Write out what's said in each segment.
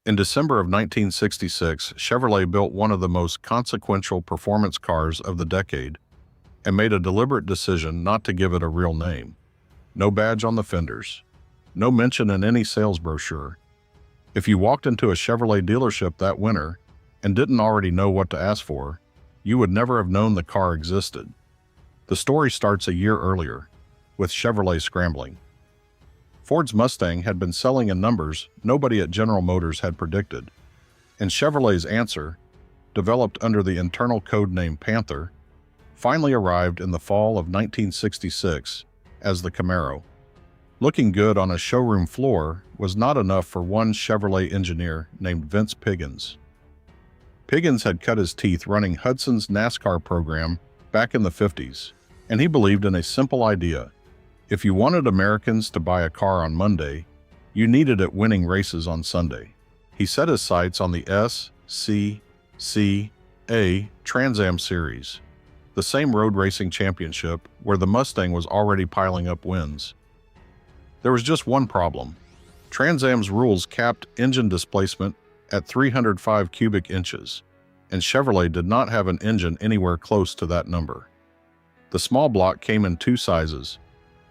In December of 1966, Chevrolet built one of the most consequential performance cars of the decade and made a deliberate decision not to give it a real name. No badge on the fenders. No mention in any sales brochure. If you walked into a Chevrolet dealership that winter and didn't already know what to ask for, you would never have known the car existed. The story starts a year earlier, with Chevrolet scrambling. Ford's Mustang had been selling in numbers nobody at General Motors had predicted, and Chevrolet's answer, developed under the internal code name Panther, finally arrived in the fall of 1966 as the Camaro. Looking good on a showroom floor was not enough for one Chevrolet engineer named Vince Piggins. Piggins had cut his teeth running Hudson's NASCAR program back in the 50s, and he believed in a simple idea. If you wanted Americans to buy a car on Monday, you needed it winning races on Sunday. He set his sights on the SCCA Trans Am Series, the same road racing championship where the Mustang was already piling up wins. There was just one problem. Trans Am's rules capped engine displacement at 305 cubic inches, and Chevrolet did not have an engine anywhere close to that number. The small block came in two sizes,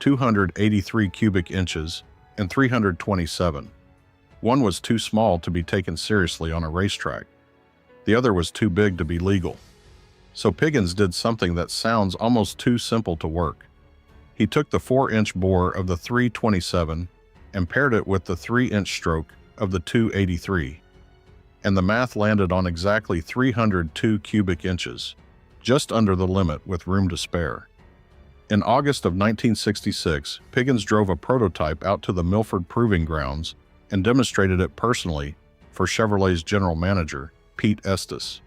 283 cubic inches and 327. One was too small to be taken seriously on a racetrack. The other was too big to be legal. So Piggins did something that sounds almost too simple to work. He took the 4-inch bore of the 327 and paired it with the 3-inch stroke of the 283. And the math landed on exactly 302 cubic inches, just under the limit with room to spare. In August of 1966, Piggins drove a prototype out to the Milford Proving Grounds and demonstrated it personally for Chevrolet's general manager, Pete Estes.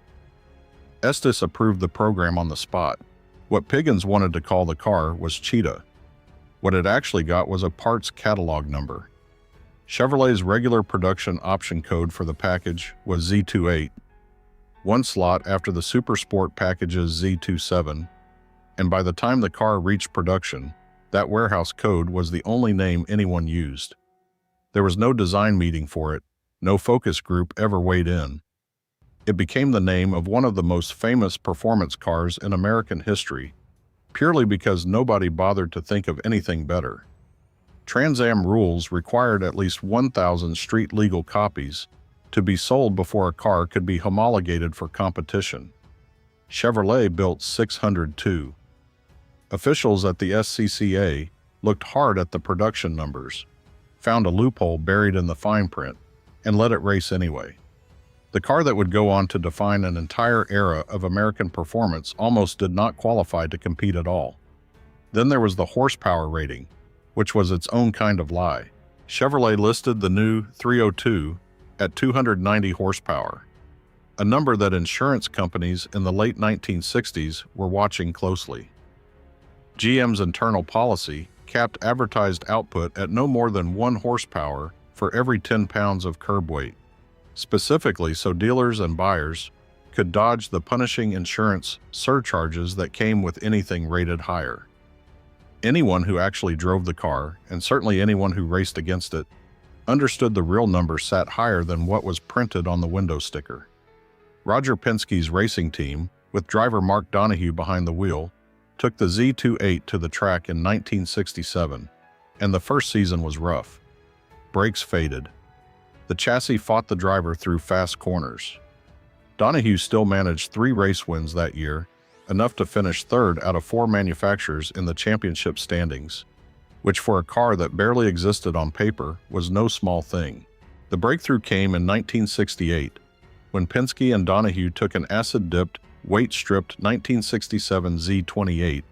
Estes approved the program on the spot. What Piggins wanted to call the car was Cheetah. What it actually got was a parts catalog number. Chevrolet's regular production option code for the package was Z28, one slot after the Super Sport package's Z27, and by the time the car reached production, that warehouse code was the only name anyone used. There was no design meeting for it, no focus group ever weighed in. It became the name of one of the most famous performance cars in American history, purely because nobody bothered to think of anything better. Trans Am rules required at least 1,000 street-legal copies to be sold before a car could be homologated for competition. Chevrolet built 602. Officials at the SCCA looked hard at the production numbers, found a loophole buried in the fine print, and let it race anyway. The car that would go on to define an entire era of American performance almost did not qualify to compete at all. Then there was the horsepower rating, which was its own kind of lie. Chevrolet listed the new 302 at 290 horsepower, a number that insurance companies in the late 1960s were watching closely. GM's internal policy capped advertised output at no more than 1 horsepower for every 10 pounds of curb weight, specifically so dealers and buyers could dodge the punishing insurance surcharges that came with anything rated higher. Anyone who actually drove the car, and certainly anyone who raced against it, understood the real number sat higher than what was printed on the window sticker. Roger Penske's racing team, with driver Mark Donohue behind the wheel, took the Z28 to the track in 1967, and the first season was rough. Brakes faded. The chassis fought the driver through fast corners. Donohue still managed 3 race wins that year, enough to finish 3rd out of 4 manufacturers in the championship standings, which for a car that barely existed on paper was no small thing. The breakthrough came in 1968, when Penske and Donohue took an acid-dipped, weight-stripped 1967 Z28,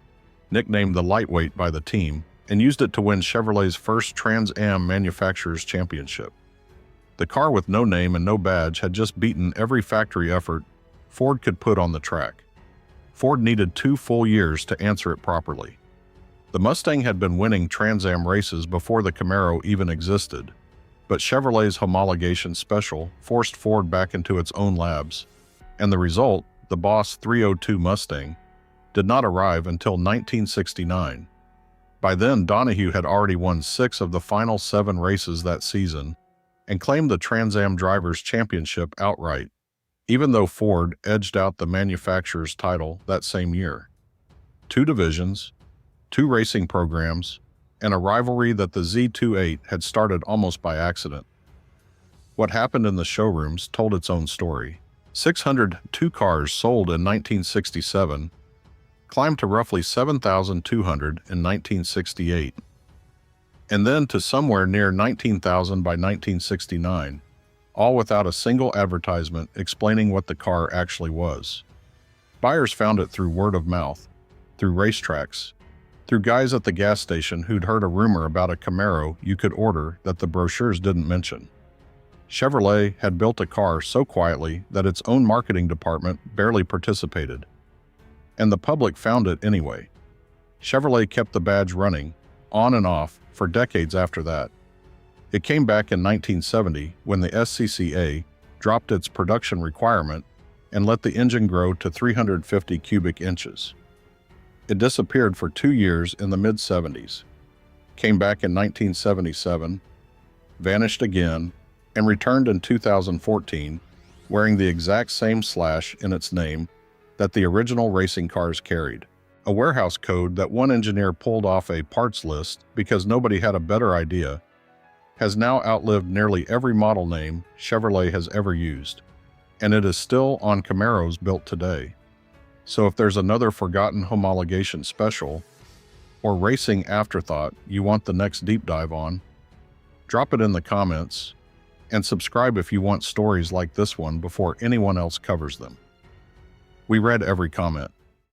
nicknamed the Lightweight by the team, and used it to win Chevrolet's first Trans Am Manufacturers Championship. The car with no name and no badge had just beaten every factory effort Ford could put on the track. Ford needed 2 full years to answer it properly. The Mustang had been winning Trans Am races before the Camaro even existed, but Chevrolet's homologation special forced Ford back into its own labs, and the result, the Boss 302 Mustang, did not arrive until 1969. By then, Donohue had already won 6 of the final 7 races that season, and claimed the Trans Am Drivers' Championship outright, even though Ford edged out the manufacturer's title that same year. 2 divisions, 2 racing programs, and a rivalry that the Z28 had started almost by accident. What happened in the showrooms told its own story. 602 cars sold in 1967 climbed to roughly 7,200 in 1968, and then to somewhere near 19,000 by 1969, all without a single advertisement explaining what the car actually was. Buyers found it through word of mouth, through racetracks, through guys at the gas station who'd heard a rumor about a Camaro you could order that the brochures didn't mention. Chevrolet had built a car so quietly that its own marketing department barely participated. And the public found it anyway. Chevrolet kept the badge running, on and off, for decades after that. It came back in 1970 when the SCCA dropped its production requirement and let the engine grow to 350 cubic inches. It disappeared for 2 years in the mid-70s, came back in 1977, vanished again, and returned in 2014, wearing the exact same slash in its name that the original racing cars carried. A warehouse code that one engineer pulled off a parts list because nobody had a better idea has now outlived nearly every model name Chevrolet has ever used, and it is still on Camaros built today. So if there's another forgotten homologation special or racing afterthought you want the next deep dive on, drop it in the comments and subscribe if you want stories like this one before anyone else covers them. We read every comment.